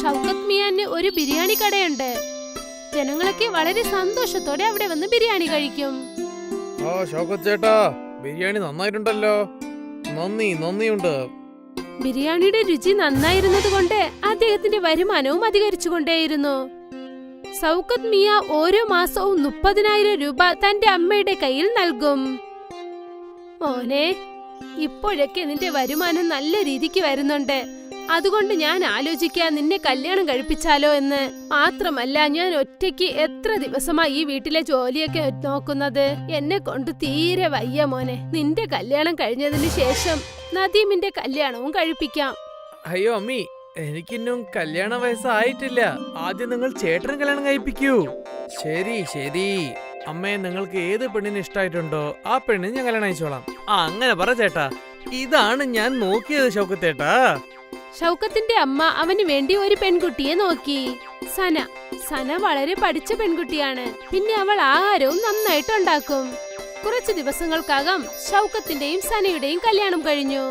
ഷൗക്കത്ത് മിയാന് ഒരു ബിരിയാണി കടയുണ്ട്. ജനങ്ങളൊക്കെ വളരെ സന്തോഷത്തോടെ അവിടെ വന്ന് ബിരിയാണി കഴിക്കും. ആ ഷൗക്കത്ത് ചേട്ടാ, ബിരിയാണി നന്നായിട്ടുണ്ടല്ലോ. നന്ദിയുണ്ട്. ബിരിയാണിയുടെ രുചി നന്നായിരുന്നത് കൊണ്ട് അദ്ദേഹത്തിന്റെ വരുമാനവും അധികരിച്ചുകൊണ്ടേയിരുന്നു. ഷൗക്കത്ത് മിയ ഓരോ മാസവും 30,000 രൂപ തന്റെ അമ്മയുടെ കയ്യിൽ നൽകും. മോനെ, ഇപ്പോഴൊക്കെ നിന്റെ വരുമാനം നല്ല രീതിക്ക് വരുന്നുണ്ട്. അതുകൊണ്ട് ഞാൻ ആലോചിക്കാൻ നിന്നെ കല്യാണം കഴിപ്പിച്ചാലോ എന്ന്. മാത്രമല്ല, ഞാൻ ഒറ്റയ്ക്ക് എത്ര ദിവസമായി ഈ വീട്ടിലെ ജോലിയൊക്കെ നോക്കുന്നത്. എന്നെ കൊണ്ട് തീരെ വയ്യ മോനെ. നിന്റെ കല്യാണം കഴിഞ്ഞതിന് ശേഷം നദീമിന്റെ കല്യാണവും കഴിപ്പിക്കാം. അയ്യോ അമ്മി, എനിക്കിന്നും കല്യാണ വയസ്സായിട്ടില്ല. ആദ്യം നിങ്ങൾ ചേട്ടനും കല്യാണം കഴിപ്പിക്കൂ. ശരി അമ്മേ, നിങ്ങൾക്ക് ഏത് പെണ്ണിന് ഇഷ്ടായിട്ടുണ്ടോ ആ പെണ്ണിന് ഞാൻ കല്യാണം അയച്ചോളാം. അങ്ങനെ പറ ചേട്ടാ. ഇതാണ് ഞാൻ നോക്കിയത് ഷൗക്കത്തേട്ടാ. ഷൗക്കത്തിന്റെ അമ്മ അവന് വേണ്ടി ഒരു പെൺകുട്ടിയെ നോക്കി. സന വളരെ പഠിച്ച പെൺകുട്ടിയാണ്. പിന്നെ അവൾ ആഹാരവും നന്നായിട്ട് ഉണ്ടാക്കും. കുറച്ചു ദിവസങ്ങൾക്കകം ഷൗക്കത്തിന്റെയും സനയുടെയും കല്യാണം കഴിഞ്ഞു.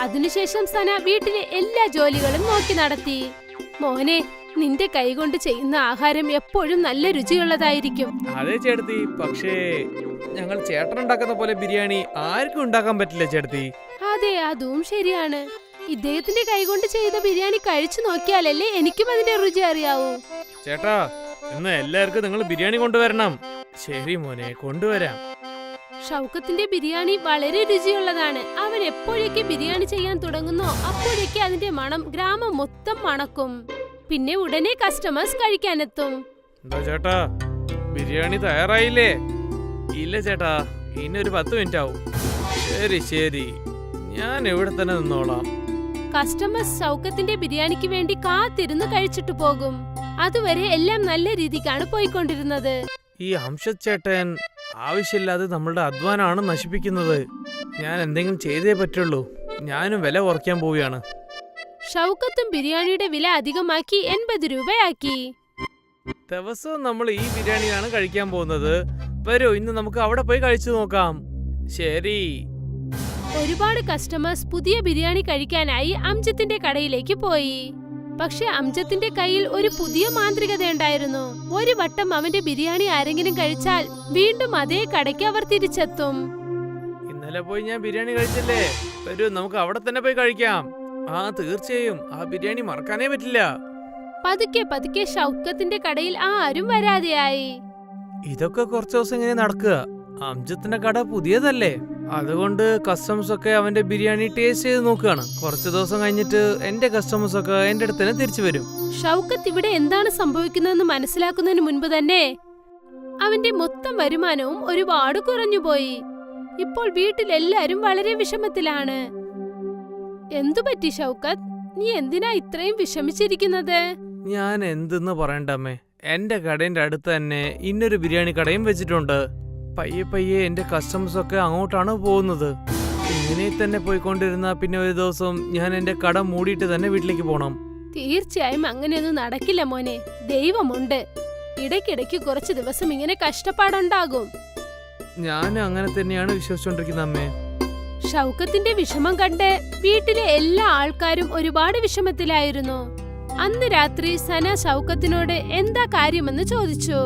അതിനുശേഷം സന വീട്ടിലെ എല്ലാ ജോലികളും നോക്കി നടത്തി. മോനെ, നിന്റെ കൈകൊണ്ട് ചെയ്യുന്ന ആഹാരം എപ്പോഴും നല്ല രുചിയുള്ളതായിരിക്കും. അതെ ചേട്ടത്തി, പക്ഷേ ഞങ്ങൾ ചേട്ടൻ ഉണ്ടാക്കുന്ന പോലെ ബിരിയാണി ആർക്കും ഉണ്ടാക്കാൻ പറ്റില്ല ചേട്ടത്തി. അതെ, അതും ശരിയാണ്. ഇദ്ദേഹത്തിന്റെ കൈകൊണ്ട് ചെയ്ത ബിരിയാണി കഴിച്ചു നോക്കിയാലല്ലേ എനിക്കും അതിന്റെ രുചി അറിയാവൂ. ചേട്ടാ, ഇന്ന് എല്ലാവർക്കും നിങ്ങൾ ബിരിയാണി കൊണ്ടുവരണം. ശരി മോനെ, കൊണ്ടുവരാം. ഷൗക്കത്തിന്റെ ബിരിയാണി വളരെ രുചിയുള്ളതാണ്. അവൻ എപ്പോഴേക്ക് ബിരിയാണി ചെയ്യാൻ തുടങ്ങുന്നോ അപ്പോഴേക്ക് അതിന്റെ മണം ഗ്രാമം മൊത്തം മണക്കും. പിന്നെ ഉടനെ കസ്റ്റമേഴ്സ് കഴിക്കാനെത്തും. എന്താ ചേട്ടാ, ബിരിയാണി തയ്യാറായില്ലേ? ഇല്ല ചേട്ടാ, ഇനി ഒരു 10 മിനിറ്റ് ആവും. ശരി, ഞാൻ ഇവിടെ തന്നെ നിന്നോളാം. കസ്റ്റമേഴ്സ് ഷൗക്കത്തിന്റെ ബിരിയാണിക്ക് വേണ്ടി കാത്തിരുന്ന് കഴിച്ചിട്ട് പോകും. അതുവരെ എല്ലാം നല്ല രീതിക്കാണ് പോയിക്കൊണ്ടിരുന്നത്. ഈ അംഷദ് ചേട്ടൻ ആവശ്യമില്ലാതെ നമ്മളുടെ അധ്വാനാണ് നശിപ്പിക്കുന്നത്. ഞാൻ എന്തെങ്കിലും ചെയ്തേ പറ്റുള്ളൂ. ഞാനും വില കുറയ്ക്കാൻ പോവുകയാണ്. ഷൗക്കത്തും ബിരിയാണിയുടെ വില അധികമാക്കി 80 രൂപയാക്കി. ദിവസവും നമ്മൾ ഈ ബിരിയാണിയാണ് കഴിക്കാൻ പോകുന്നത്. വരൂ, ഇന്ന് നമുക്ക് അവിടെ പോയി കഴിച്ചു നോക്കാം. ശരി. ഒരുപാട് കസ്റ്റമേഴ്സ് പുതിയ ബിരിയാണി കഴിക്കാനായി അംജത്തിന്റെ കടയിലേക്ക് പോയി. പക്ഷെ അംജത്തിന്റെ കയ്യിൽ ഒരു പുതിയ മാന്ത്രികതയുണ്ടായിരുന്നു. ഒരു വട്ടം അവന്റെ ബിരിയാണി ആരെങ്കിലും കഴിച്ചാൽ വീണ്ടും അതേ കടയ്ക്ക് അവർ തിരിച്ചെത്തും. ഇന്നലെ പോയി ഞാൻ ബിരിയാണി കഴിച്ചില്ലേ? വരൂ, നമുക്ക് അവിടെ തന്നെ പോയി കഴിക്കാം. ആ തീർച്ചയായും, ആ ബിരിയാണി മറക്കാനേ പറ്റില്ല. പതുക്കെ ഷൗക്കത്തിന്റെ കടയിൽ ആരും വരാതെയായി. ഇതൊക്കെ കുറച്ചു ദിവസം ഇങ്ങനെ നടക്കുക. അംജത്തിന്റെ കട പുതിയതല്ലേ, അതുകൊണ്ട് കസ്റ്റമേഴ്സ് ഒക്കെ അവന്റെ ബിരിയാണി ടേസ്റ്റ് ചെയ്ത് നോക്കുകയാണ്. കുറച്ചു ദിവസം കഴിഞ്ഞിട്ട് എന്റെ കസ്റ്റമേഴ്സ് ഒക്കെ എന്റെ അടുത്ത് തന്നെ തിരിച്ചു വരും. ഷൗക്കത്ത് ഇവിടെ എന്താണ് സംഭവിക്കുന്നതെന്ന് മനസ്സിലാക്കുന്നതിന് മുൻപ് തന്നെ അവന്റെ മൊത്തം വരുമാനവും ഒരുപാട് കുറഞ്ഞുപോയി. ഇപ്പോൾ വീട്ടിലെല്ലാരും വളരെ വിഷമത്തിലാണ്. എന്തുപറ്റി ഷൗക്കത്ത്? നീ എന്തിനാ ഇത്രയും വിഷമിച്ചിരിക്കുന്നത്? ഞാൻ എന്തെന്ന് പറയണ്ടമ്മേ, എന്റെ കടയുടെ അടുത്ത് തന്നെ ഇന്നൊരു ബിരിയാണി കടയും വെച്ചിട്ടുണ്ട്. പയ്യെ എന്റെ കസ്റ്റമേഴ്സ് ഒക്കെ അങ്ങോട്ടാണ് പോകുന്നത്. ഇങ്ങനെ തന്നെ പോയിക്കൊണ്ടിരുന്ന പിന്നെ ഒരു ദിവസം ഞാൻ എന്റെ കട മൂടിയിട്ട് തന്നെ വീട്ടിലേക്ക് പോണം. തീർച്ചയായും അങ്ങനെയൊന്നും നടക്കില്ല മോനെ. ദൈവമുണ്ട്. ഇടയ്ക്കിടയ്ക്ക് കുറച്ചു ദിവസം ഇങ്ങനെ കഷ്ടപ്പാടുണ്ടാകും. ഞാൻ അങ്ങനെ തന്നെയാണ് വിശ്വസിച്ചോണ്ടിരിക്കുന്നത് അമ്മേ. ഷൗക്കത്തിന്റെ വിഷമം കണ്ട് വീട്ടിലെ എല്ലാ ആൾക്കാരും ഒരുപാട് വിഷമത്തിലായിരുന്നു. അന്ന് രാത്രി സന ഷൗക്കത്തിനോട് എന്താ കാര്യമെന്ന് ചോദിച്ചു.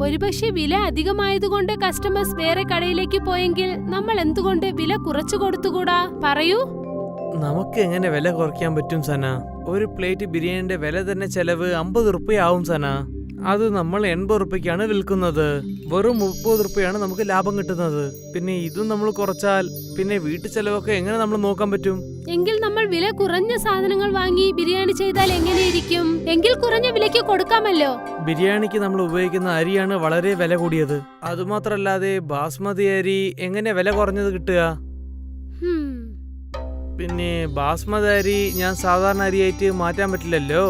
ഒരുപക്ഷെ വില അധികമായതുകൊണ്ട് കസ്റ്റമേഴ്സ് വേറെ കടയിലേക്ക് പോയെങ്കിൽ നമ്മൾ എന്തുകൊണ്ട് വില കുറച്ചു കൊടുത്തുകൂടാ? പറയൂ. നമുക്ക് എങ്ങനെ വില കുറയ്ക്കാൻ പറ്റും സന? ഒരു പ്ലേറ്റ് ബിരിയാണിന്റെ വില തന്നെ ചെലവ് 50 റുപ്യാവും സന. അത് നമ്മൾ 80 റുപ്യക്കാണ് വിൽക്കുന്നത്. വെറും 30 റുപ്യാണ് നമുക്ക് ലാഭം കിട്ടുന്നത്. പിന്നെ ഇതും നമ്മൾ കുറച്ചാൽ പിന്നെ വീട്ടു ചെലവൊക്കെ എങ്ങനെ നമ്മൾ നോക്കാൻ പറ്റും? എങ്കിൽ നമ്മൾ വില കുറഞ്ഞ സാധനങ്ങൾ വാങ്ങി ബിരിയാണി ചെയ്താൽ എങ്ങനെയിരിക്കും? എങ്കിൽ കുറഞ്ഞ വിലയ്ക്ക് കൊടുക്കാമല്ലോ. ബിരിയാണിക്ക് നമ്മൾ ഉപയോഗിക്കുന്ന അരിയാണ് വളരെ വില കൂടിയത്. അതുമാത്രല്ലാതെ ബാസ്മതി അരി എങ്ങനെ വില കുറഞ്ഞത് കിട്ടുക? പിന്നെ ബാസ്മതി അരി ഞാൻ സാധാരണ അരിയായിട്ട് മാറ്റാൻ പറ്റില്ലല്ലോ.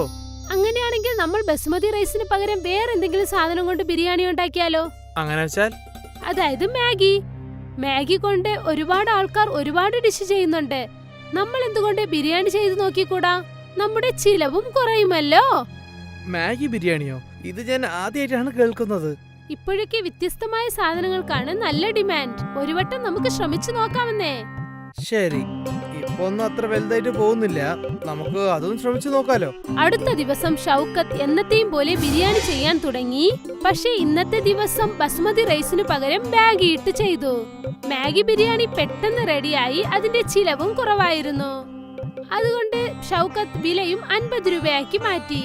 അങ്ങനെയാണെങ്കിൽ നമ്മൾ ബസുമതി റൈസിന് പകരം വേറെ എന്തെങ്കിലും സാധനം കൊണ്ട് ബിരിയാണി ഉണ്ടാക്കിയാലോ? അങ്ങനെ വെച്ചാൽ? അതായത് മാഗി കൊണ്ട് ഒരുപാട് ആൾക്കാർ ഒരുപാട് ഡിഷ് ചെയ്യുന്നുണ്ട്. നമ്മൾ എന്തുകൊണ്ട് ബിരിയാണി ചെയ്ത് നോക്കിക്കൂടാ? നമ്മുടെ ചിലവും കുറയുമല്ലോ. മാഗി ബിരിയാണിയോ? ഇത് ഞാൻ ആദ്യമായിട്ടാണ് കേൾക്കുന്നത്. ഇപ്പോഴൊക്കെ വ്യത്യസ്തമായ സാധനങ്ങൾക്കാണ് നല്ല ഡിമാൻഡ്. ഒരു വട്ടം നമുക്ക് ശ്രമിച്ചു നോക്കാമെന്നേ. ശരി, ഒന്നും അത്ര വലുതായിട്ട് പോകുന്നില്ല. നമുക്ക് അതൊന്നും ശ്രമിച്ചു നോക്കാലോ. അടുത്ത ദിവസം ഷൗക്കത്ത് എന്നത്തെയും പോലെ ബിരിയാണി ചെയ്യാൻ തുടങ്ങി. പക്ഷേ ഇന്നത്തെ ദിവസം ബസ്മതി റൈസിനു പകരം മാഗി ഇട്ട് ചെയ്തു. മാഗി ബിരിയാണി പെട്ടെന്ന് റെഡിയായി. അതിന്റെ ചിലവും കുറവായിരുന്നു. അതുകൊണ്ട് ഷൗക്കത്ത് വിലയും 50 രൂപയാക്കി മാറ്റി.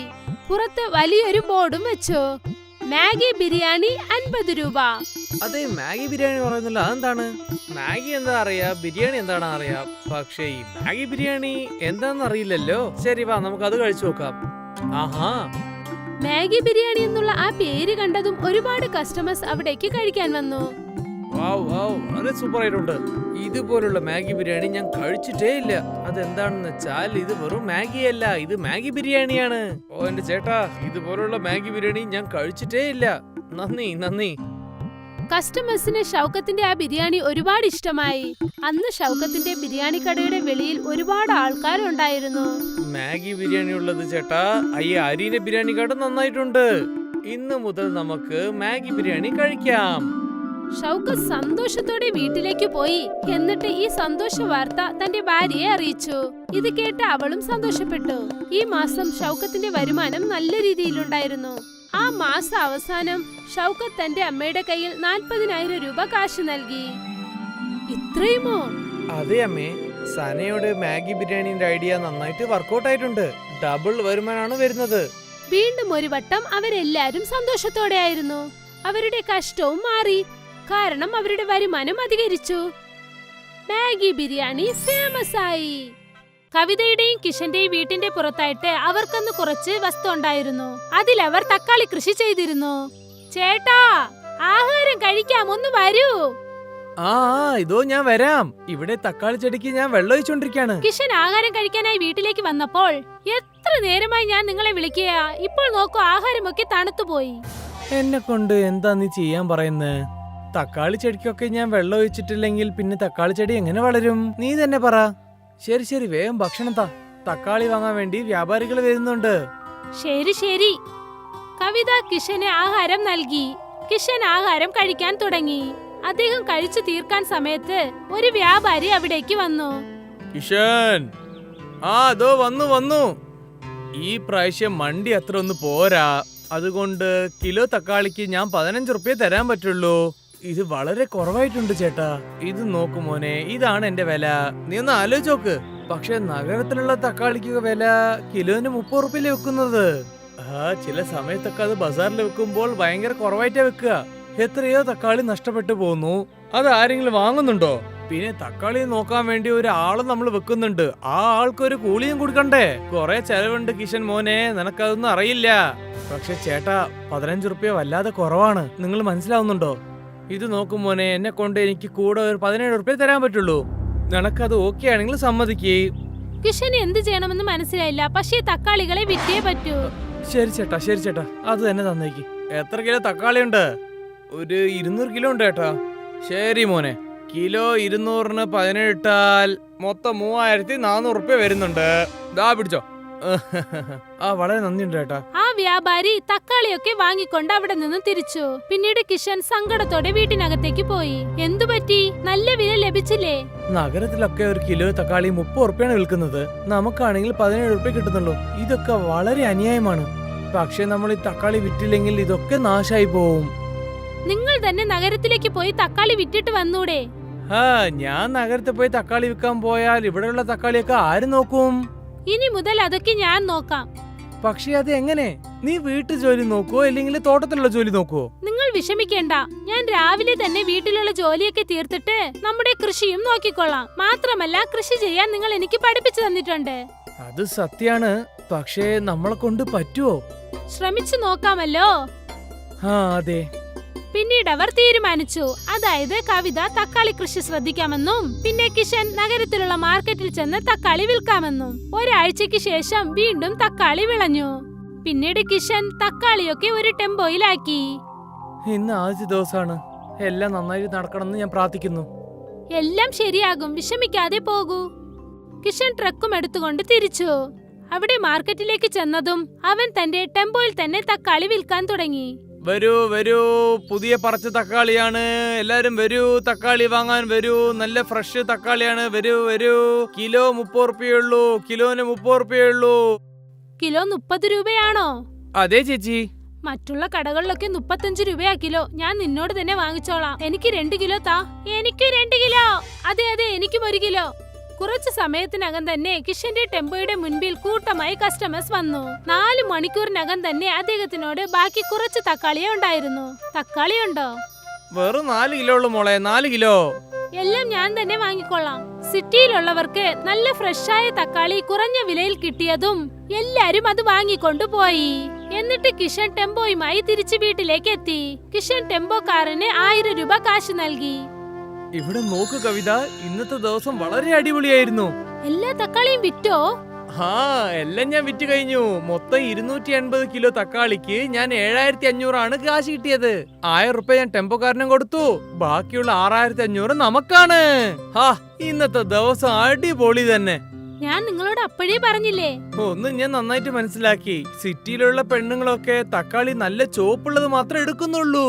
പുറത്ത് വലിയൊരു ബോർഡും വെച്ചു, മാഗി ബിരിയാണി 50 രൂപ. അതെ, മാഗി ബിരിയാണി പറയുന്നില്ല, അതെന്താണ്? മാഗി എന്താ അറിയാ, ബിരിയാണി എന്താണ് അറിയാ, പക്ഷേ ഈ മാഗി ബിരിയാണി എന്താണെന്ന് അറിയില്ലല്ലോ. ശരി, വാ നമുക്ക് അത് കഴിച്ചു നോക്കാം. ആഹാ, മാഗി ബിരിയാണി എന്നുള്ള ആ പേര് കണ്ടതും ഒരുപാട് കസ്റ്റമേഴ്സ് അവിടേക്ക് കഴിക്കാൻ വന്നു. വാവ് വാവ്, വളരെ സൂപ്പർ ആയിട്ടുണ്ട്. ഇതുപോലുള്ള മാഗി ബിരിയാണി ഞാൻ കഴിച്ചിട്ടേ ഇല്ല. അതെന്താണെന്ന് വെച്ചാൽ ഇത് വെറും മാഗി അല്ല, ഇത് മാഗി ബിരിയാണിയാണ്. ഓ എന്റെ ചേട്ടാ, ഇതുപോലുള്ള മാഗി ബിരിയാണി ഞാൻ കഴിച്ചിട്ടേ ഇല്ല. നന്ദി നന്ദി. കസ്റ്റമേഴ്സിന് ഷൗക്കത്തിന്റെ ആ ബിരിയാണി ഒരുപാട് ഇഷ്ടമായി. അന്ന് ഷൗക്കത്തിന്റെ ബിരിയാണി കടയുടെ വെളിയിൽ ഒരുപാട് ആൾക്കാരുണ്ടായിരുന്നു. മാഗി ബിരിയാണി ഉള്ളത് ചേട്ടാ, അയ്യ അരിയുടെ ബിരിയാണി കാട് നന്നായിട്ടുണ്ട്. ഇന്ന് മുതൽ നമുക്ക് മാഗി ബിരിയാണി കഴിക്കാം. ഷൗക്കത്ത് സന്തോഷത്തോടെ വീട്ടിലേക്ക് പോയി. എന്നിട്ട് ഈ സന്തോഷ വാർത്ത തന്റെ ഭാര്യയെ അറിയിച്ചു. ഇത് കേട്ട് അവളും സന്തോഷപ്പെട്ടു. ഈ മാസം ഷൗക്കത്തിന്റെ വരുമാനം നല്ല രീതിയിലുണ്ടായിരുന്നു. ആ മാസ അവസാനം ഷൗക്കത്ത് തന്റെ അമ്മയുടെ കയ്യിൽ 40,000 രൂപ കാശ് നൽകി. ഇത്രയുമോ? അതെ അമ്മേ, സനയുടെ മാഗി ബിരിയാണിന്റെ ഐഡിയ നന്നായിട്ട് വർക്കൗട്ട് ആയിട്ടുണ്ട്. ഡബിൾ വരുമാനമാണ് വരുന്നത്. വീണ്ടും ഒരു വട്ടം അവരെല്ലാരും സന്തോഷത്തോടെ ആയിരുന്നു. അവരുടെ കഷ്ടവും മാറി, കാരണം അവരുടെ വരുമാനം അധികരിച്ചു. മാഗി ബിരിയാണി ഫേമസ് ആയി. കവിതയുടെയും കിഷന്റെയും വീട്ടിന്റെ പുറത്തായിട്ട് അവർക്കന്ന് കുറച്ച് വസ്തു ഉണ്ടായിരുന്നു. അതിലവർ തക്കാളി കൃഷി ചെയ്തിരുന്നു. ചേട്ടാ, ആഹാരം കഴിക്കാം, ഒന്ന് വരൂ. ആ ഇതോ ഞാൻ വരാം. ഇവിടെ തക്കാളി ചെടിക്ക് ഞാൻ വെള്ളം ഒഴിച്ചോണ്ടിരിക്കാണ്. കിഷൻ ആഹാരം കഴിക്കാനായി വീട്ടിലേക്ക് വന്നപ്പോൾ, എത്ര നേരമായി ഞാൻ നിങ്ങളെ വിളിക്കുക, ഇപ്പോൾ നോക്കൂ ആഹാരമൊക്കെ തണുത്തുപോയി. എന്നെ കൊണ്ട് എന്താ നീ ചെയ്യാൻ പറയുന്നത്? തക്കാളി ചെടിക്കൊക്കെ ഞാൻ വെള്ളം ഒഴിച്ചിട്ടില്ലെങ്കിൽ പിന്നെ തക്കാളി ചെടി എങ്ങനെ വളരും? നീ തന്നെ പറ. ശരി ശരി, വേഗം ഭക്ഷണം താ. തക്കാളി വാങ്ങാൻ വേണ്ടി വ്യാപാരികൾ വരുന്നുണ്ട്. ശരി ശരി. കവിത കിഷന് ആഹാരം നൽകി. കിഷൻ ആഹാരം കഴിക്കാൻ തുടങ്ങി. അദ്ദേഹം കഴിച്ചു തീർക്കാൻ സമയത്ത് ഒരു വ്യാപാരി അവിടേക്ക് വന്നു. കിഷൻ, അതോ വന്നു വന്നു. ഈ പ്രാവശ്യം മണ്ടി അത്ര ഒന്ന് പോരാ. അതുകൊണ്ട് കിലോ തക്കാളിക്ക് ഞാൻ 15 റുപ്യ തരാൻ പറ്റുള്ളൂ. ഇത് വളരെ കുറവായിട്ടുണ്ട് ചേട്ടാ. ഇത് നോക്കു മോനെ, ഇതാണ് എന്റെ വില. നീ ഒന്ന് ആലോചിച്ച് നോക്ക്. പക്ഷെ നഗരത്തിലുള്ള തക്കാളിക്ക് വില കിലോന് 30 റുപ്യല്ലേ വെക്കുന്നത്. ചില സമയത്തൊക്കെ അത് ബസാറിൽ വെക്കുമ്പോൾ ഭയങ്കര കുറവായിട്ടാ വെക്കുക. എത്രയോ തക്കാളി നഷ്ടപ്പെട്ടു പോകുന്നു. അത് ആരെങ്കിലും വാങ്ങുന്നുണ്ടോ? പിന്നെ തക്കാളി നോക്കാൻ വേണ്ടി ഒരു ആള് നമ്മൾ വെക്കുന്നുണ്ട്. ആ ആൾക്ക് ഒരു കൂലിയും കൊടുക്കണ്ടേ? കുറെ ചെലവുണ്ട് കിഷൻ മോനെ, നിനക്കതൊന്നും അറിയില്ല. പക്ഷെ ചേട്ടാ, 15 റുപ്യ വല്ലാതെ കുറവാണ്. നിങ്ങൾ മനസ്സിലാവുന്നുണ്ടോ? ഇത് നോക്കും മോനെ, എന്നെ കൊണ്ട് എനിക്ക് കൂടെ ഒരു 17 റുപ്യ തരാൻ പറ്റുള്ളൂ. നിനക്കത് ഓക്കെ ആണെങ്കിൽ സമ്മതിക്കേ. കിഷന് എന്ത് ചെയ്യണമെന്ന് മനസ്സിലായില്ല. പക്ഷേ തക്കാളികളെ വിറ്റേ പറ്റൂ. ശരി ചേട്ടാ, ശരി ചേട്ടാ, അത് തന്നെ തന്നേക്ക്. എത്ര കിലോ തക്കാളി ഉണ്ട്? ഒരു 200 കിലോ ഉണ്ട് ചേട്ടാ. ശരി മോനെ, കിലോ 200-ന് 17 ഇട്ടാൽ മൊത്തം 3400 റുപ്യ വരുന്നുണ്ട്. ദാ പിടിച്ചോ. വളരെ നന്ദിയുണ്ട് ചേട്ടാ. ആ വ്യാപാരി തക്കാളിയൊക്കെ വാങ്ങിക്കൊണ്ട് അവിടെ നിന്ന് തിരിച്ചു. പിന്നീട് കിഷൻ സങ്കടത്തോടെ വീട്ടിനകത്തേക്ക് പോയി. എന്തു പറ്റി? നല്ല വില ലഭിച്ചില്ലേ? നഗരത്തിലൊക്കെ ഒരു കിലോ തക്കാളി 30 റുപ്യാണ് വിൽക്കുന്നത്. നമുക്കാണെങ്കിൽ 17 റുപ്യ കിട്ടുന്നുള്ളൂ. ഇതൊക്കെ വളരെ അന്യായമാണ്. പക്ഷെ നമ്മൾ ഈ തക്കാളി വിറ്റില്ലെങ്കിൽ ഇതൊക്കെ നാശായി പോവും. നിങ്ങൾ തന്നെ നഗരത്തിലേക്ക് പോയി തക്കാളി വിറ്റിട്ട് വന്നൂടെ? ഞാൻ നഗരത്തിൽ പോയി തക്കാളി വിൽക്കാൻ പോയാൽ ഇവിടെയുള്ള തക്കാളിയൊക്കെ ആര് നോക്കും? ഇനി മുതൽ അതൊക്കെ ഞാൻ നോക്കാം. പക്ഷെ അത് എങ്ങനെ? നീ വീട്ടു ജോലി നോക്കുവോ അല്ലെങ്കിൽ തോട്ടത്തിലുള്ള ജോലി നോക്കുവോ? നിങ്ങൾ വിഷമിക്കേണ്ട, ഞാൻ രാവിലെ തന്നെ വീട്ടിലുള്ള ജോലിയൊക്കെ തീർത്തിട്ട് നമ്മുടെ കൃഷിയും നോക്കിക്കൊള്ളാം. മാത്രമല്ല, കൃഷി ചെയ്യാൻ നിങ്ങൾ എനിക്ക് പഠിപ്പിച്ചു തന്നിട്ടുണ്ട്. അത് സത്യാണ്. പക്ഷേ നമ്മളെ കൊണ്ട് പറ്റുവോ? ശ്രമിച്ചു നോക്കാമല്ലോ. അതെ. പിന്നീട് അവർ തീരുമാനിച്ചു. അതായത് കവിത തക്കാളി കൃഷി ശ്രദ്ധിക്കാമെന്നും പിന്നെ കിഷൻ നഗരത്തിലുള്ള മാർക്കറ്റിൽ ചെന്ന് തക്കാളി വിൽക്കാമെന്നും. ഒരാഴ്ചക്ക് ശേഷം വീണ്ടും തക്കാളി വിളഞ്ഞു. പിന്നീട് കിഷൻ തക്കാളിയൊക്കെ ഒരു ടെമ്പോയിലാക്കി. ഇന്ന് ആദ്യ ദിവസമാണ്. എല്ലാം നന്നായി നടക്കണമെന്ന് ഞാൻ പ്രാർത്ഥിക്കുന്നു. എല്ലാം ശരിയാകും, വിഷമിക്കാതെ പോകൂ. കിഷൻ ട്രക്കും എടുത്തുകൊണ്ട് തിരിച്ചു. അവിടെ മാർക്കറ്റിലേക്ക് ചെന്നതും അവൻ തന്റെ ടെമ്പോയിൽ തന്നെ തക്കാളി വിൽക്കാൻ തുടങ്ങി. വരൂ വരൂ, പുതിയ പറിച്ച തക്കാളിയാണ്. എല്ലാരും വരൂ, തക്കാളി വാങ്ങാൻ വരൂ. നല്ല ഫ്രഷ് തക്കാളിയാണ്. വരൂ വരൂ. കിലോ 30 റുപ്യയുള്ളൂ. കിലോന് 30 റുപ്യയുള്ളൂ. കിലോ 30 രൂപയാണോ? അതെ ചേച്ചി. മറ്റുള്ള കടകളിലൊക്കെ 35 രൂപയാ കിലോ. ഞാൻ നിന്നോട് തന്നെ വാങ്ങിച്ചോളാം. എനിക്ക് 2 കിലോ താ. എനിക്ക് 2 കിലോ. അതെ അതെ, എനിക്കും 1 കിലോ. കുറച്ചു സമയത്തിനകം തന്നെ കിഷന്റെ ടെമ്പോയുടെ മുൻപിൽ കൂട്ടമായി കസ്റ്റമേഴ്സ് വന്നു. 4 മണിക്കൂറിനകം തന്നെ അദ്ദേഹത്തിനോട് ബാക്കി കുറച്ച് തക്കാളിയേ ഉണ്ടായിരുന്നു. തക്കാളിയുണ്ടോ? വെറും 4 കിലോ ഉള്ളു മോളെ. 4 കിലോ എല്ലാം ഞാൻ തന്നെ വാങ്ങിക്കൊള്ളാം. സിറ്റിയിലുള്ളവർക്ക് നല്ല ഫ്രഷായ തക്കാളി കുറഞ്ഞ വിലയിൽ കിട്ടിയതും എല്ലാരും അത് വാങ്ങിക്കൊണ്ടു പോയി. എന്നിട്ട് കിഷൻ ടെമ്പോയുമായി തിരിച്ചു വീട്ടിലേക്ക് എത്തി. കിഷൻ ടെമ്പോക്കാരന് 1000 രൂപ കാശ് നൽകി. ഇവിടെ നോക്ക് കവിത, ഇന്നത്തെ ദിവസം വളരെ അടിപൊളിയായിരുന്നു. എല്ലാ തക്കാളിയും വിറ്റോ? എല്ലാം ഞാൻ വിറ്റ് കഴിഞ്ഞു. മൊത്തം 280 കിലോ തക്കാളിക്ക് ഞാൻ 7500 കാശ് കിട്ടിയത്. 1000 റുപ്യ ഞാൻ ടെമ്പോക്കാരനും കൊടുത്തു. ബാക്കിയുള്ള 6500 നമുക്കാണ്. ഇന്നത്തെ ദിവസം അടിപൊളി തന്നെ. ഞാൻ നിങ്ങളോട് അപ്പോഴേ പറഞ്ഞില്ലേ. ഒന്നും ഞാൻ നന്നായിട്ട് മനസ്സിലാക്കി. സിറ്റിയിലുള്ള പെണ്ണുങ്ങളൊക്കെ തക്കാളി നല്ല ചോപ്പുള്ളത് മാത്രമേ എടുക്കുന്നുള്ളൂ.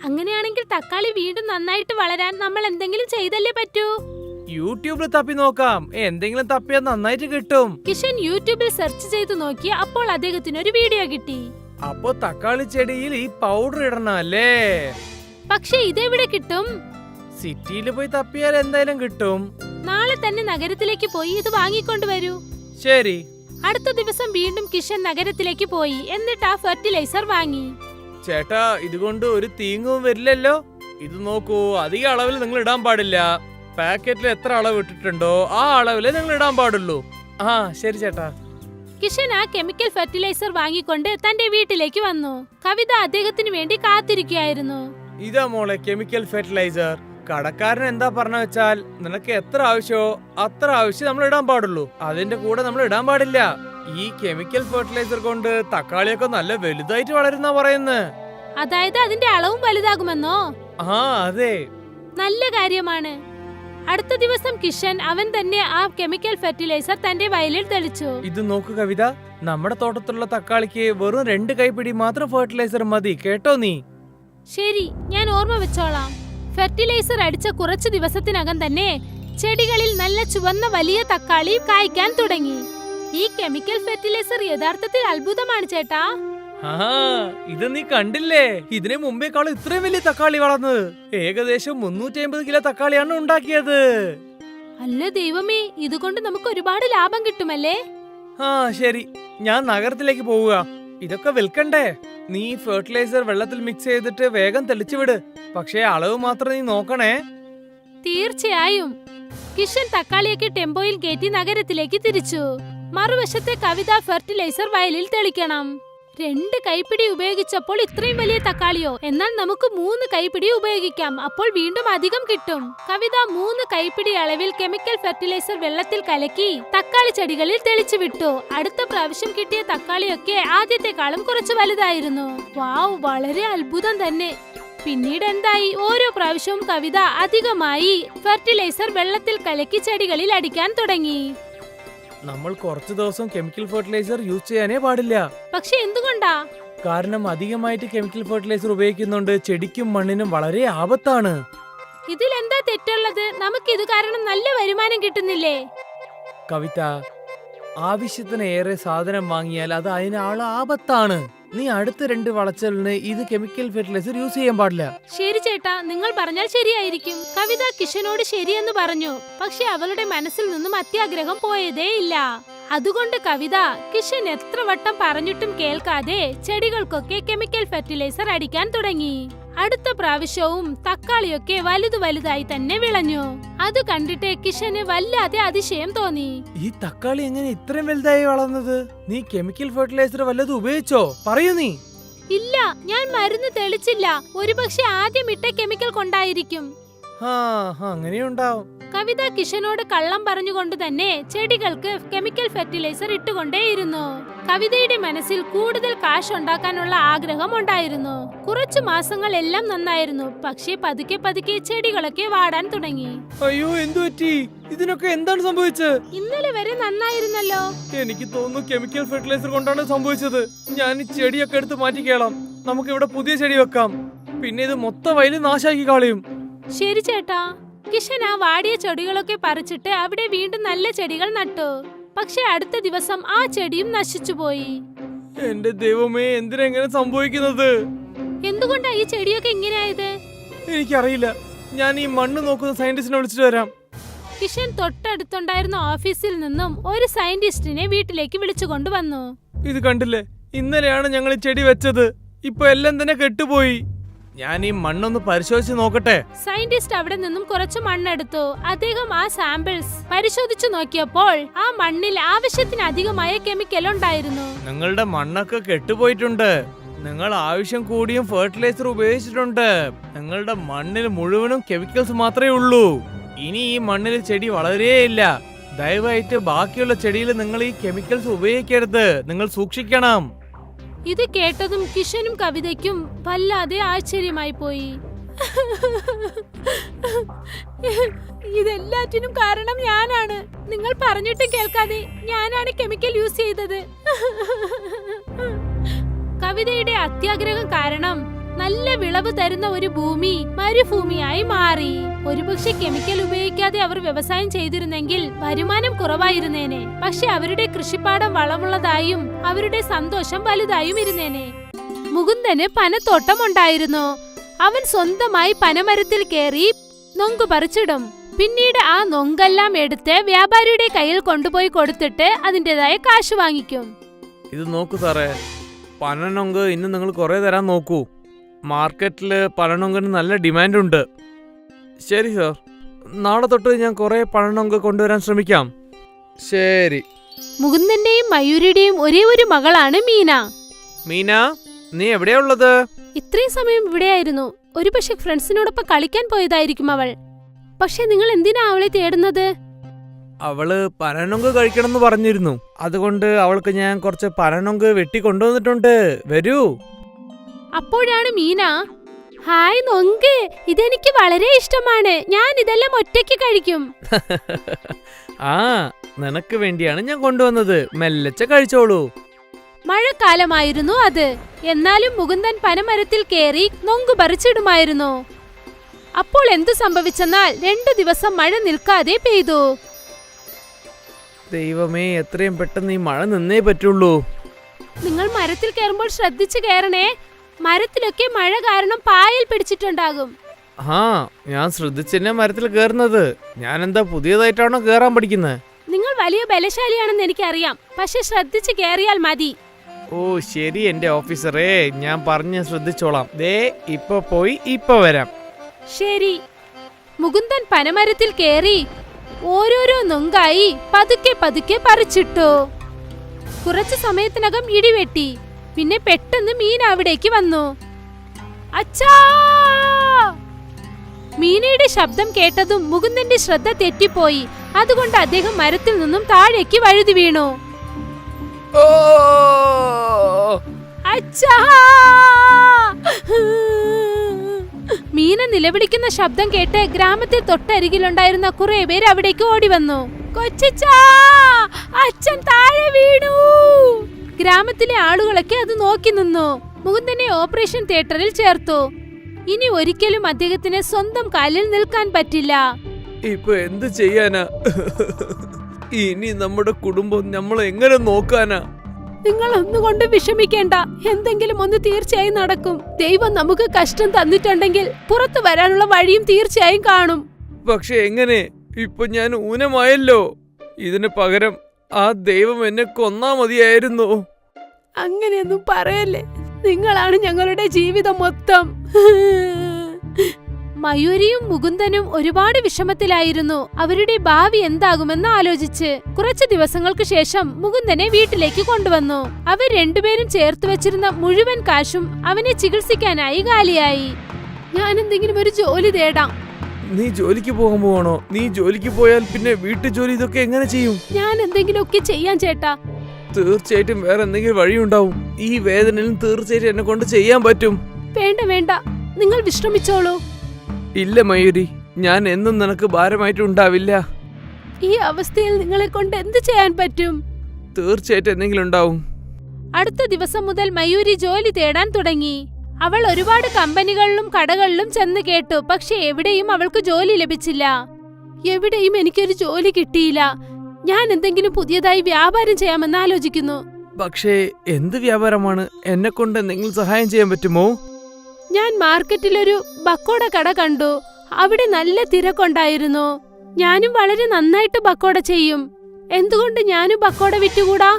അങ്ങനെയാണെങ്കിൽ തക്കാളി വീണ്ടും നന്നായിട്ട് വളരാൻ നമ്മൾ എന്തെങ്കിലും ചെയ്തല്ലേ പറ്റൂ. യൂട്യൂബിൽ തപ്പി നോക്കാം. എന്തെങ്കിലും തപ്പിയാൽ നന്നായിട്ട് കിട്ടും. കിഷൻ യൂട്യൂബിൽ സെർച്ച് ചെയ്ത് നോക്കി. അപ്പോൾ അദ്ദേഹത്തിന് ഒരു വീഡിയോ കിട്ടി. അപ്പോ തക്കാളി ചെടിയിൽ ഈ പൗഡർ ഇടണം അല്ലേ? പക്ഷെ ഇതെവിടെ കിട്ടും? സിറ്റിയിൽ പോയി തപ്പിയാൽ എന്തായാലും കിട്ടും. നാളെ തന്നെ നഗരത്തിലേക്ക് പോയി ഇത് വാങ്ങിക്കൊണ്ടുവരൂ. ശരി. അടുത്ത ദിവസം വീണ്ടും കിഷൻ നഗരത്തിലേക്ക് പോയി. എന്നിട്ട് ആ ഫെർട്ടിലൈസർ വാങ്ങി. ചേട്ടാ, ഇതുകൊണ്ട് ഒരു തീങ്ങും വരില്ലല്ലോ. ഇത് നോക്കൂ, അധിക അളവിൽ നിങ്ങൾ ഇടാൻ പാടില്ല. പാക്കറ്റിൽ എത്ര അളവ് ഇട്ടിട്ടുണ്ടോ ആ അളവിലെ നിങ്ങൾ ഇടാൻ പാടുള്ളൂ. ശരി ചേട്ടാ. കിഷൻ ആ കെമിക്കൽ ഫെർട്ടിലൈസർ വാങ്ങിക്കൊണ്ട് തന്റെ വീട്ടിലേക്ക് വന്നു. കവിത അദ്ദേഹത്തിന് വേണ്ടി കാത്തിരിക്കുകയായിരുന്നു. ഇതാ മോളെ കെമിക്കൽ ഫെർട്ടിലൈസർ. കടക്കാരൻ എന്താ പറഞ്ഞ വെച്ചാൽ നിനക്ക് എത്ര ആവശ്യമോ അത്ര ആവശ്യം നമ്മൾ ഇടാൻ പാടുള്ളൂ. അതിന്റെ കൂടെ നമ്മൾ ഇടാൻ പാടില്ല. ഈ കെമിക്കൽ ഫെർട്ടിലൈസർ കൊണ്ട് തക്കാളിയൊക്കെ നല്ല വലുതായിട്ട് വളരുന്ന പറയുന്നത്. അതായത് അതിന്റെ അളവും വലുതാകുമെന്നോ? അതെ. നല്ല കാര്യമാണ്. അടുത്ത ദിവസം കിഷൻ അവൻ തന്നെ ആ കെമിക്കൽ ഫെർട്ടിലൈസർ തന്റെ വയലിൽ തെളിച്ചു. ഇത് നോക്കു കവിത, നമ്മുടെ തോട്ടത്തിലുള്ള തക്കാളിക്ക് വെറും 2 കൈപ്പിടി മാത്രം ഫെർട്ടിലൈസർ മതി കേട്ടോ നീ. ശരി, ഞാൻ ഓർമ്മ വെച്ചോളാം. ഫെർട്ടിലൈസർ അടിച്ച കുറച്ചു ദിവസത്തിനകം തന്നെ ചെടികളിൽ നല്ല ചുവന്ന വലിയ തക്കാളി കായ്ക്കാൻ തുടങ്ങി. ഈ കെമിക്കൽ ഫെർട്ടിലൈസർ യഥാർത്ഥത്തിൽ അത്ഭുതമാണ് ചേട്ടാ. ഇത് നീ കണ്ടില്ലേ? ഇതിനു മുമ്പേക്കാളും ഇത്രയും വലിയ തക്കാളി വളർന്നത്. ഏകദേശം 350 കിലോ തക്കാളിയാണ് ഉണ്ടാക്കിയത്. അല്ല ദൈവമേ, ഇതുകൊണ്ട് നമുക്ക് ഒരുപാട് ലാഭം കിട്ടുമല്ലേ? ശരി, ഞാൻ നഗരത്തിലേക്ക് പോവുക. ഇതൊക്കെ വിൽക്കണ്ടേ? നീ ഫെർട്ടിലൈസർ വെള്ളത്തിൽ മിക്സ് ചെയ്തിട്ട് വേഗം തെളിച്ചു വിട്. പക്ഷേ അളവ് മാത്രം നീ നോക്കണേ. തീർച്ചയായും. കിഷൻ തക്കാളിയൊക്കെ ടെമ്പോയിൽ കയറ്റി നഗരത്തിലേക്ക് തിരിച്ചു. മറുവശത്തെ കവിത ഫെർട്ടിലൈസർ വയലിൽ തെളിക്കണം. 2 കൈപ്പിടി ഉപയോഗിച്ചപ്പോൾ ഇത്രയും വലിയ തക്കാളിയോ? എന്നാൽ നമുക്ക് 3 കൈപ്പിടി ഉപയോഗിക്കാം. അപ്പോൾ വീണ്ടും അധികം കിട്ടും. കവിത 3 കൈപ്പിടി അളവിൽ കെമിക്കൽ ഫെർട്ടിലൈസർ വെള്ളത്തിൽ കലക്കി തക്കാളി ചെടികളിൽ തെളിച്ചു വിട്ടു. അടുത്ത പ്രാവശ്യം കിട്ടിയ തക്കാളിയൊക്കെ ആദ്യത്തെക്കാളും കുറച്ച് വലുതായിരുന്നു. വാവ്, വളരെ അത്ഭുതം തന്നെ. പിന്നീട് എന്തായി? ഓരോ പ്രാവശ്യവും കവിത അധികമായി ഫെർട്ടിലൈസർ വെള്ളത്തിൽ കലക്കി ചെടികളിൽ അടിക്കാൻ തുടങ്ങി. നമ്മൾ കുറച്ചു ദിവസം കെമിക്കൽ ഫെർട്ടിലൈസർ യൂസ് ചെയ്യാനേ പാടില്ല. പക്ഷെ എന്തുകൊണ്ടാ? കാരണം അധികമായിട്ട് കെമിക്കൽ ഫെർട്ടിലൈസർ ഉപയോഗിക്കുന്നുണ്ട് ചെടിക്കും മണ്ണിനും വളരെ ആപത്താണ്. ഇതിൽ എന്താ തെറ്റുള്ളത്? നമുക്ക് ഇത് കാരണം നല്ല വരുമാനം കിട്ടുന്നില്ലേ? കവിത, ആവശ്യത്തിന് ഏറെ സാധനം വാങ്ങിയാൽ അത് അതിനാള് ആപത്താണ്. നീ അടുത്ത 2 വളച്ചലിന് ഇത് കെമിക്കൽ ഫെർട്ടിലൈസർ യൂസ് ചെയ്യാൻ പാടില്ല. ശരി ചേട്ടാ, നിങ്ങൾ പറഞ്ഞാൽ ശരിയായിരിക്കും. കവിത കിഷനോട് ശരിയെന്ന് പറഞ്ഞു. പക്ഷെ അവളുടെ മനസ്സിൽ നിന്നും അത്യാഗ്രഹം പോയതേ ഇല്ല. അതുകൊണ്ട് കവിത കിഷൻ എത്ര വട്ടം പറഞ്ഞിട്ടും കേൾക്കാതെ ചെടികൾക്കൊക്കെ കെമിക്കൽ ഫെർട്ടിലൈസർ അടിക്കാൻ തുടങ്ങി. അടുത്ത പ്രാവശ്യവും തക്കാളിയൊക്കെ വലുതായി തന്നെ വിളഞ്ഞു. അത് കണ്ടിട്ട് കിഷന് വല്ലാതെ അതിശയം തോന്നി. ഈ തക്കാളി എങ്ങനെ ഇത്രയും വലുതായി വളർന്നത്? നീ കെമിക്കൽ ഫെർട്ടിലൈസർ വല്ലതും ഉപയോഗിച്ചോ? പറയൂ നീ. ഇല്ല, ഞാൻ മരുന്ന് തെളിച്ചില്ല. ഒരുപക്ഷെ ആദ്യം ഇട്ട കെമിക്കൽ കൊണ്ടായിരിക്കും. അങ്ങനെയുണ്ടാവും. കവിത കിഷനോട് കള്ളം പറഞ്ഞുകൊണ്ട് തന്നെ ചെടികൾക്ക് കെമിക്കൽ ഫെർട്ടിലൈസർ ഇട്ടുകൊണ്ടേയിരുന്നു. കവിതയുടെ മനസ്സിൽ കൂടുതൽ കാശ് ഉണ്ടാക്കാനുള്ള ആഗ്രഹം ഉണ്ടായിരുന്നു. കുറച്ചു മാസങ്ങൾ എല്ലാം നന്നായിരുന്നു. പക്ഷേ പതുക്കെ ചെടികളൊക്കെ വാടാൻ തുടങ്ങി. അയ്യോ, എന്തു പറ്റി? ഇതിനൊക്കെ എന്താണ് സംഭവിച്ചത്? ഇന്നലെ വരെ നന്നായിരുന്നല്ലോ. എനിക്ക് തോന്നുന്നു കെമിക്കൽ ഫെർട്ടിലൈസർ കൊണ്ടാണ് സംഭവിച്ചത്. ഞാൻ ഈ ചെടിയൊക്കെ എടുത്ത് മാറ്റിക്കേളാം. നമുക്കിവിടെ പുതിയ ചെടി വെക്കാം. പിന്നെ ഇത് മൊത്തം വയല് നാശാക്കി കളയും. ശരി ചേട്ടാ. കിഷൻ ആ വാടിയ ചെടികളൊക്കെ പറിച്ചിട്ട് അവിടെ വീണ്ടും നല്ല ചെടികൾ നട്ടു. പക്ഷെ അടുത്ത ദിവസം ആ ചെടിയും നശിച്ചുപോയി. എന്റെ ദൈവമേ, എന്തിനാ ഇങ്ങനെ സംഭവിക്കുന്നത്? എന്തുകൊണ്ടാ ഈ ചെടിയൊക്കെ ഇങ്ങനെയായത്? എനിക്കറിയില്ല. ഞാൻ ഈ മണ്ണ് നോക്കുന്ന സയന്റിസ്റ്റിനെ വിളിച്ചിട്ട് വരാം. കിഷൻ തൊട്ടടുത്തുണ്ടായിരുന്ന ഓഫീസിൽ നിന്നും ഒരു സയന്റിസ്റ്റിനെ വീട്ടിലേക്ക് വിളിച്ചുകൊണ്ടുവന്നു. ഇത് കണ്ടില്ലേ, ഇന്നലെയാണ് ഞങ്ങൾ ഈ ചെടി വെച്ചത്. ഇപ്പൊ എല്ലാം തന്നെ കെട്ടുപോയി. ഞാൻ ഈ മണ്ണൊന്ന് പരിശോധിച്ച് നോക്കട്ടെ. സയന്റിസ്റ്റ് അവിടെ നിന്നും കുറച്ച് മണ്ണെടുത്തു. അദ്ദേഹം ആ സാമ്പിൾസ് പരിശോധിച്ചു നോക്കിയപ്പോൾ ആ മണ്ണിൽ ആവശ്യത്തിനധികമായ കെമിക്കൽ ഉണ്ടായിരുന്നു. നിങ്ങളുടെ മണ്ണൊക്കെ കെട്ടുപോയിട്ടുണ്ട്. നിങ്ങൾ ആവശ്യം കൂടിയും ഫെർട്ടിലൈസർ ഉപയോഗിച്ചിട്ടുണ്ട്. നിങ്ങളുടെ മണ്ണിൽ മുഴുവനും കെമിക്കൽസ് മാത്രമേ ഉള്ളൂ. ഇനി ഈ മണ്ണിൽ ചെടി വളരെയില്ല. ദയവായിട്ട് ബാക്കിയുള്ള ചെടിയിൽ നിങ്ങൾ ഈ കെമിക്കൽസ് ഉപയോഗിക്കരുത്. നിങ്ങൾ സൂക്ഷിക്കണം. ഇത് കേട്ടതും കിഷനും കവിതയ്ക്കും വല്ലാതെ ആശ്ചര്യമായി പോയി. ഇതെല്ലാറ്റിനും കാരണം ഞാനാണ്. നിങ്ങൾ പറഞ്ഞിട്ടും കേൾക്കാതെ ഞാനാണ് കെമിക്കൽ യൂസ് ചെയ്തത്. കവിതയുടെ അത്യാഗ്രഹം കാരണം നല്ല വിളവ് തരുന്ന ഒരു ഭൂമി മരുഭൂമിയായി മാറി. ഒരുപക്ഷെ കെമിക്കൽ ഉപയോഗിക്കാതെ അവർ വ്യവസായം ചെയ്തിരുന്നെങ്കിൽ വരുമാനം കുറവായിരുന്നേനെ. പക്ഷെ അവരുടെ കൃഷിപ്പാടം വളമുള്ളതായും അവരുടെ സന്തോഷം വലുതായും ഇരുന്നേനെ. മുകുന്ദന് പനത്തോട്ടം ഉണ്ടായിരുന്നു. അവൻ സ്വന്തമായി പനമരത്തിൽ കയറി നൊങ്ക് പറിച്ചിടും. പിന്നീട് ആ നൊങ്കെല്ലാം എടുത്ത് വ്യാപാരിയുടെ കയ്യിൽ കൊണ്ടുപോയി കൊടുത്തിട്ട് അതിൻ്റെതായ കാശ് വാങ്ങിക്കും. ഇത് നോക്കൂ സാറേ, പനനൊങ്ക് ഇന്ന് നിങ്ങൾ കുറെ തരാൻ നോക്കൂ. മാർക്കറ്റില് പനനൊങ്കിന് നല്ല ഡിമാൻഡ് ഉണ്ട്. ശരി സാർ, നാളെ തൊട്ട് ഞാൻ കുറെ പനനൊങ്ക് കൊണ്ടുവരാൻ ശ്രമിക്കാം. ശരി. മുകുന്ദന്റെയും മയൂരിയുടെയും ഒരേ ഒരു മകളാണ് മീന. മീന, നീ എവിടെയാ ഉള്ളത്? ഇത്രയും സമയം ഇവിടെയായിരുന്നു. ഒരുപക്ഷെ ഫ്രണ്ട്സിനോടൊപ്പം കളിക്കാൻ പോയതായിരിക്കും അവൾ. പക്ഷെ നിങ്ങൾ എന്തിനാ അവളെ തേടുന്നത്? അവള് പനനൊങ്ക് കഴിക്കണമെന്ന് പറഞ്ഞിരുന്നു. അതുകൊണ്ട് അവൾക്ക് ഞാൻ കുറച്ച് പനനൊങ്ക് വെട്ടി കൊണ്ടുവന്നിട്ടുണ്ട്. വരൂ. അപ്പോഴാണ് മീന, ഹായ് നൊങ്ക്, ഇതെനിക്ക് വളരെ ഇഷ്ടമാണ്. ഞാൻ ഇതെല്ലാം ഒറ്റയ്ക്ക് കഴിക്കും. ആ, നിനക്ക് വേണ്ടിയാണ് ഞാൻ കൊണ്ടുവന്നത്. മെല്ലച്ച കഴിച്ചോളൂ. മഴക്കാലമായിരുന്നു അത്. എന്നാലും മുകുന്ദൻ പനമരത്തിൽ കയറി നൊങ്ക് പറിച്ചിടുമായിരുന്നു. അപ്പോൾ എന്തു സംഭവിച്ചെന്നാൽ 2 ദിവസം മഴ നിൽക്കാതെ പെയ്തു. ദൈവമേ, എത്രയും പെട്ടെന്ന് ഈ മഴ നിന്നേ പറ്റുള്ളൂ. നിങ്ങൾ മരത്തിൽ കയറുമ്പോൾ ശ്രദ്ധിച്ചു കയറണേ. മരത്തിലൊക്കെ മഴ കാരണം പായൽ പിടിച്ചിട്ടുണ്ടാകും. ആ, ഞാൻ ശ്രദ്ധിച്ചെന്നെ മരത്തിൽ കയറുന്നത്. ഞാൻ എന്താ പുതിയതായിട്ടാണോ കയറാൻ പഠിക്കുന്നത്? നിങ്ങൾ വലിയ ബലശാലിയാണെന്ന് എനിക്കറിയാം. പക്ഷെ ശ്രദ്ധിച്ചു കയറിയാൽ മതി. ഓ ശരി എന്റെ ഓഫീസറേ, ഞാൻ പറഞ്ഞ് ശ്രദ്ധിച്ചോളാം. ദേ ഇപ്പൊ പോയി ഇപ്പൊ വരാം. ശരി. മുകുന്ദൻ പനമരത്തിൽ കയറി ഓരോരോ നൊങ്കായി പതുക്കെ പതുക്കെ പറിച്ചിട്ടു. കുറച്ചു സമയത്തിനകം ഇടിവെട്ടി. പിന്നെ പെട്ടെന്ന് മീന അവിടേക്ക് വന്നു. അച്ഛാ! മീനയുടെ ശബ്ദം കേട്ടതും മുകുന്ദന്റെ ശ്രദ്ധ തെറ്റിപ്പോയി. അതുകൊണ്ട് അദ്ദേഹം മരത്തിൽ നിന്നും താഴേക്ക് വഴുതി വീണു. അച്ഛാ! മീന നിലവിളിക്കുന്ന ശബ്ദം കേട്ട് ഗ്രാമത്തിൽ തൊട്ടരികിലുണ്ടായിരുന്ന കുറെ പേര് അവിടേക്ക് ഓടി വന്നു. കൊച്ചച്ചാ, അച്ഛൻ താഴെ വീണു. ഗ്രാമത്തിലെ ആളുകളൊക്കെ അത് നോക്കി നിന്നു. മുകുന്ദനെ ഓപ്പറേഷൻ തിയേറ്ററിൽ ചേർത്തു. ഇനി ഒരിക്കലും അദ്ദേഹത്തിന് സ്വന്തം കാലിൽ നിൽക്കാൻ പറ്റില്ല. ഇപ്പൊ എന്ത് ചെയ്യാനാ? ഇനി നമ്മുടെ കുടുംബം നമ്മൾ എങ്ങനെ നോക്കാനാ? നിങ്ങൾ ഒന്നുകൊണ്ട് വിഷമിക്കേണ്ട. എന്തെങ്കിലും ഒന്ന് തീർച്ചയായും നടക്കും. ദൈവം നമുക്ക് കഷ്ടം തന്നിട്ടുണ്ടെങ്കിൽ പുറത്തു വരാനുള്ള വഴിയും തീർച്ചയായും കാണും. പക്ഷെ എങ്ങനെ? ഇപ്പൊ ഞാൻ ഊനമായല്ലോ. ഇതിന് പകരം ആ ദൈവം എന്നെ കൊന്നാ മതിയായിരുന്നു. അങ്ങനെയൊന്നും പറയല്ലേ. നിങ്ങളാണ് ഞങ്ങളുടെ ജീവിതം മൊത്തം. മയൂരിയും മുകുന്ദനും ഒരുപാട് വിഷമത്തിലായിരുന്നു. അവരുടെ ഭാവി എന്താകുമെന്ന് ആലോചിച്ച്. കുറച്ചു ദിവസങ്ങൾക്ക് ശേഷം മുകുന്ദനെ വീട്ടിലേക്ക് കൊണ്ടുവന്നു. അവർ രണ്ടുപേരും ചേർത്ത് വെച്ചിരുന്ന മുഴുവൻ കാശും അവനെ ചികിത്സിക്കാനായി കാലിയായി. ഞാൻ എന്തെങ്കിലും ഒരു ജോലി തേടാം. നീ ജോലിക്ക് പോകാൻ പോവാണോ? നീ ജോലിക്ക് പോയാൽ പിന്നെ വീട്ടു ജോലി ഇതൊക്കെ എങ്ങനെ ചെയ്യും? ഞാൻ എന്തെങ്കിലുമൊക്കെ ചെയ്യാൻ ചേട്ടാ. തീർച്ചയായിട്ടും വേറെ എന്തെങ്കിലും വഴിയുണ്ടാവും. ഈ വേദനയിലും തീർച്ചയായിട്ടും എന്നെ കൊണ്ട് ചെയ്യാൻ പറ്റും. വേണ്ട വേണ്ട, നിങ്ങൾ വിശ്രമിച്ചോളൂ. ഇല്ല മയൂരി, ഞാൻ എന്നും നിനക്ക് ഭാരമായിട്ടുണ്ടാവില്ല. ഈ അവസ്ഥയിൽ നിങ്ങളെ കൊണ്ട് എന്ത് ചെയ്യാൻ പറ്റും? തീർച്ചയായിട്ടും എന്തെങ്കിലും ഉണ്ടാവും. അടുത്ത ദിവസം മുതൽ മയൂരി ജോലി തേടാൻ തുടങ്ങി. അവൾ ഒരുപാട് കമ്പനികളിലും കടകളിലും ചെന്ന് കേട്ടു, പക്ഷെ എവിടെയും അവൾക്ക് ജോലി ലഭിച്ചില്ല. എവിടെയും എനിക്കൊരു ജോലി കിട്ടിയില്ല. ഞാൻ എന്തെങ്കിലും പുതിയതായി വ്യാപാരം ചെയ്യാമെന്ന് ആലോചിക്കുന്നു. പക്ഷേ എന്ത് വ്യാപാരമാണ്? എന്നെ കൊണ്ട് എന്തെങ്കിലും സഹായം ചെയ്യാൻ പറ്റുമോ? ഞാൻ മാർക്കറ്റിലൊരു ബക്കോട കട കണ്ടു. അവിടെ നല്ല തിരക്കുണ്ടായിരുന്നു. ഞാനും വളരെ നന്നായിട്ട് ബക്കോട ചെയ്യും. എന്തുകൊണ്ട് ഞാനും ബക്കോട വിറ്റുകൂടാ?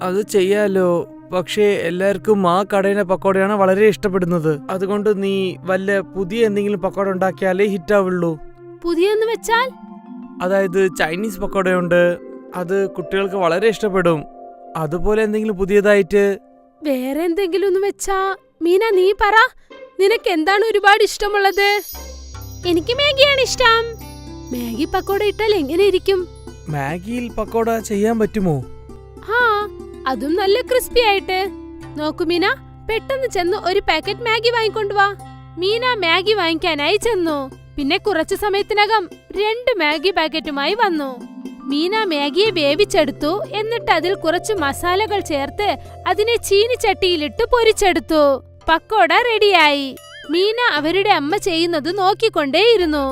അത് ചെയ്യാലോ, പക്ഷേ എല്ലാവർക്കും ആ കടയിലെ പക്കോടയാണ് വളരെ ഇഷ്ടപ്പെടുന്നത്. അതുകൊണ്ട് നീ വല്ല പുതിയ എന്തെങ്കിലും പക്കോട ഉണ്ടാക്കിയാലേ ഹിറ്റാവുള്ളൂ. പുതിയെന്ന് വെച്ചാൽ? അതായത് ചൈനീസ് പക്കോടയുണ്ട്, അത് കുട്ടികൾക്ക് വളരെ ഇഷ്ടപ്പെടും. അതുപോലെ എന്തെങ്കിലും പുതിയതായിട്ട്. വേറെ എന്തെങ്കിലും ഒന്ന് വെച്ചാ? മീന, നീ പറ, നിനക്ക് എന്താണ് ഒരുപാട് ഇഷ്ടമുള്ളത്? എനിക്ക് മാഗിയാണ് ഇഷ്ടം. മാഗി പക്കോട ഇട്ടാൽ എങ്ങനെ ഇരിക്കും? മാഗിയിൽ പക്കോട ചെയ്യാൻ പറ്റുമോ? ആ, അതും നല്ല ക്രിസ്പി ആയിട്ട്. നോക്കൂ മീന, പെട്ടെന്ന് ചെന്ന് ഒരു പാക്കറ്റ് മാഗി വാങ്ങിക്കൊണ്ടുവാ. മീന മാഗി വാങ്ങിക്കാനായി ചെന്നു. പിന്നെ കുറച്ചു സമയത്തിനകം 2 മാഗി പാക്കറ്റുമായി വന്നു. മീന മാഗിയെ വേവിച്ചെടുത്തു. എന്നിട്ട് അതിൽ കുറച്ച് മസാലകൾ ചേർത്ത് അതിനെ ചീനിച്ചട്ടിയിലിട്ട് പൊരിച്ചെടുത്തു. പക്കോട റെഡിയായി. മീന അവരുടെ അമ്മ ചെയ്യുന്നത് നോക്കിക്കൊണ്ടേയിരുന്നു.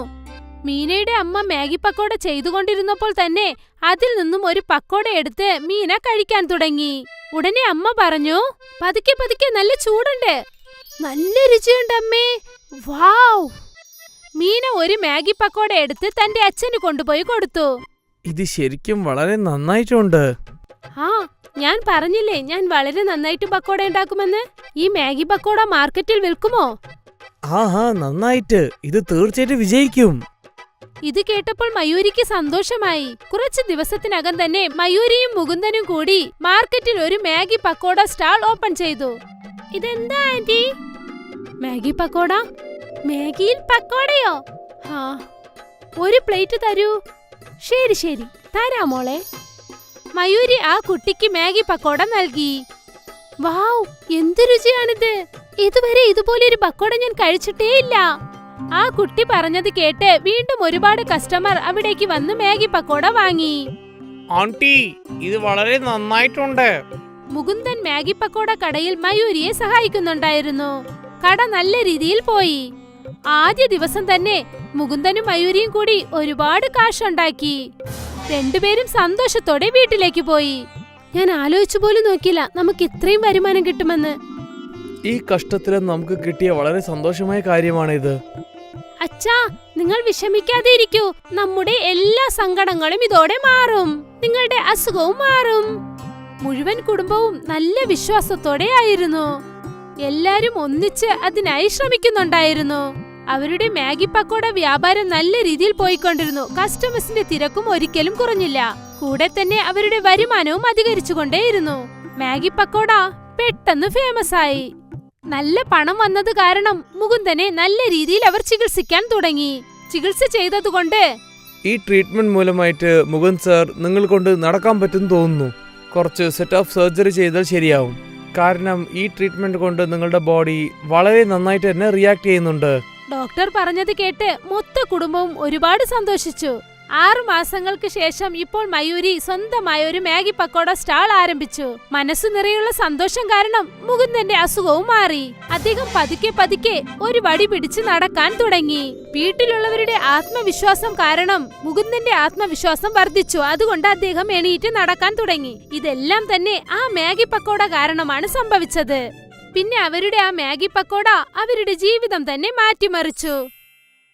മീനയുടെ അമ്മ മാഗി പക്കോട ചെയ്തുകൊണ്ടിരുന്നപ്പോൾ തന്നെ അതിൽ നിന്നും ഒരു പക്കോട എടുത്ത് മീന കഴിക്കാൻ തുടങ്ങി. ഉടനെ അമ്മ പറഞ്ഞു, പതുക്കെ പതുക്കെ, നല്ല ചൂടുണ്ട്, നല്ല രുചിയുണ്ട് അമ്മേ, വാവ്. മീന ഒരു മാഗി പക്കോട എടുത്ത് തന്റെ അച്ഛന് കൊണ്ടുപോയി കൊടുത്തു. ഇത് ശരിക്കും വളരെ നന്നായിട്ടുണ്ട്. ആ, ഞാൻ പറഞ്ഞില്ലേ ഞാൻ വളരെ നന്നായിട്ട് പക്കോട ഉണ്ടാക്കുമെന്ന്. ഈ മാഗി പക്കോട മാർക്കറ്റിൽ വിൽക്കുമോ? ആഹാ, നന്നായിട്ട്. ഇത് തീർച്ചയായിട്ടും വിജയിക്കും. ഇത് കേട്ടപ്പോൾ മയൂരിക്ക് സന്തോഷമായി. കുറച്ച് ദിവസത്തിനകം തന്നെ മയൂരിയും മുകുന്ദനും കൂടി മാർക്കറ്റിൽ ഒരു മാഗി പക്കോട സ്റ്റാൾ ഓപ്പൺ ചെയ്തു. ഇതെന്താ ആന്റി? മാഗി പക്കോട? മാഗിയിൽ പക്കോടയോ? ആ, ഒരു പ്ലേറ്റ് തരൂ. ശരി ശരി, തരാമോളെ. മയൂരി ആ കുട്ടിക്ക് മാഗി പക്കോട നൽകി. വാവ്, എന്ത് രുചിയാണിത്! ഇതുവരെ ഇതുപോലെ ഒരു പക്കോട ഞാൻ കഴിച്ചിട്ടേ ഇല്ല. ആ കുട്ടി പറഞ്ഞത് കേട്ട് വീണ്ടും ഒരുപാട് കസ്റ്റമർ അവിടേക്ക് വന്ന് മാഗി പക്കോട വാങ്ങി. ആന്റി, ഇത് വളരെ നന്നായിട്ടുണ്ട്. മുകുന്ദൻ മാഗി പക്കോട കടയിൽ മയൂരിയെ സഹായിക്കുന്നുണ്ടായിരുന്നു. കട നല്ല രീതിയിൽ പോയി. ആദ്യ ദിവസം തന്നെ മുകുന്ദനും മയൂരിയും കൂടി ഒരുപാട് കാശുണ്ടാക്കി. രണ്ടുപേരും സന്തോഷത്തോടെ വീട്ടിലേക്ക് പോയി. ഞാൻ ആലോചിച്ചു പോലും നോക്കില്ല നമുക്ക് ഇത്രയും വരുമാനം കിട്ടുമെന്ന്. ഈ കഷ്ടത്തിലും നമുക്ക് കിട്ടിയ വളരെ സന്തോഷമായ കാര്യമാണിത്. അച്ഛാ, നിങ്ങൾ വിഷമിക്കാതെ ഇരിക്കൂ. നമ്മുടെ എല്ലാ സങ്കടങ്ങളും ഇതോടെ മാറും. നിങ്ങളുടെ അസുഖവും മാറും. മുഴുവൻ കുടുംബവും നല്ല വിശ്വാസത്തോടെ ആയിരുന്നു. എല്ലാരും ഒന്നിച്ച് അതിനായി ശ്രമിക്കുന്നുണ്ടായിരുന്നു. അവരുടെ മാഗി പക്കോട വ്യാപാരം നല്ല രീതിയിൽ പോയിക്കൊണ്ടിരുന്നു. കസ്റ്റമേഴ്സിന്റെ തിരക്കും ഒരിക്കലും കുറഞ്ഞില്ല. കൂടെ തന്നെ അവരുടെ വരുമാനവും അധികരിച്ചുകൊണ്ടേയിരുന്നു. മാഗി പക്കോട പെട്ടെന്ന് ഫേമസ് ആയി. നല്ല പണം വന്നത് കാരണം മുകുന്ദനെ നല്ല രീതിയിൽ അവർ ചികിത്സിക്കാൻ തുടങ്ങി. ചികിത്സ ചെയ്തതുകൊണ്ട് ഈ ട്രീറ്റ്മെന്റ് മൂലമായിട്ട് മുകുന്ദ് സർ നിങ്ങൾ കൊണ്ട് നടക്കാൻ പറ്റും തോന്നുന്നു. കുറച്ച് സെറ്റ് ഓഫ് സർജറി ചെയ്താൽ ശരിയാവും. കാരണം ഈ ട്രീറ്റ്മെന്റ് കൊണ്ട് നിങ്ങളുടെ ബോഡി വളരെ നന്നായിട്ട് തന്നെ റിയാക്ട് ചെയ്യുന്നുണ്ട്. ഡോക്ടർ പറഞ്ഞത് കേട്ട് മൊത്ത കുടുംബവും ഒരുപാട് സന്തോഷിച്ചു. 6 മാസങ്ങൾക്ക് ശേഷം ഇപ്പോൾ മയൂരി സ്വന്തമായ ഒരു മാഗി പക്കോട സ്റ്റാൾ ആരംഭിച്ചു. മനസ്സു നിറയുള്ള സന്തോഷം കാരണം മുകുന്ദന്റെ അസുഖവും മാറി. അദ്ദേഹം പതുക്കെ പതുക്കെ ഒരു വടി പിടിച്ച് നടക്കാൻ തുടങ്ങി. വീട്ടിലുള്ളവരുടെ ആത്മവിശ്വാസം കാരണം മുകുന്ദന്റെ ആത്മവിശ്വാസം വർദ്ധിച്ചു. അതുകൊണ്ട് അദ്ദേഹം എണീറ്റ് നടക്കാൻ തുടങ്ങി. ഇതെല്ലാം തന്നെ ആ മാഗി പക്കോട കാരണമാണ് സംഭവിച്ചത്. പിന്നെ അവരുടെ ആ മാഗി പക്കോട അവരുടെ ജീവിതം തന്നെ മാറ്റിമറിച്ചു.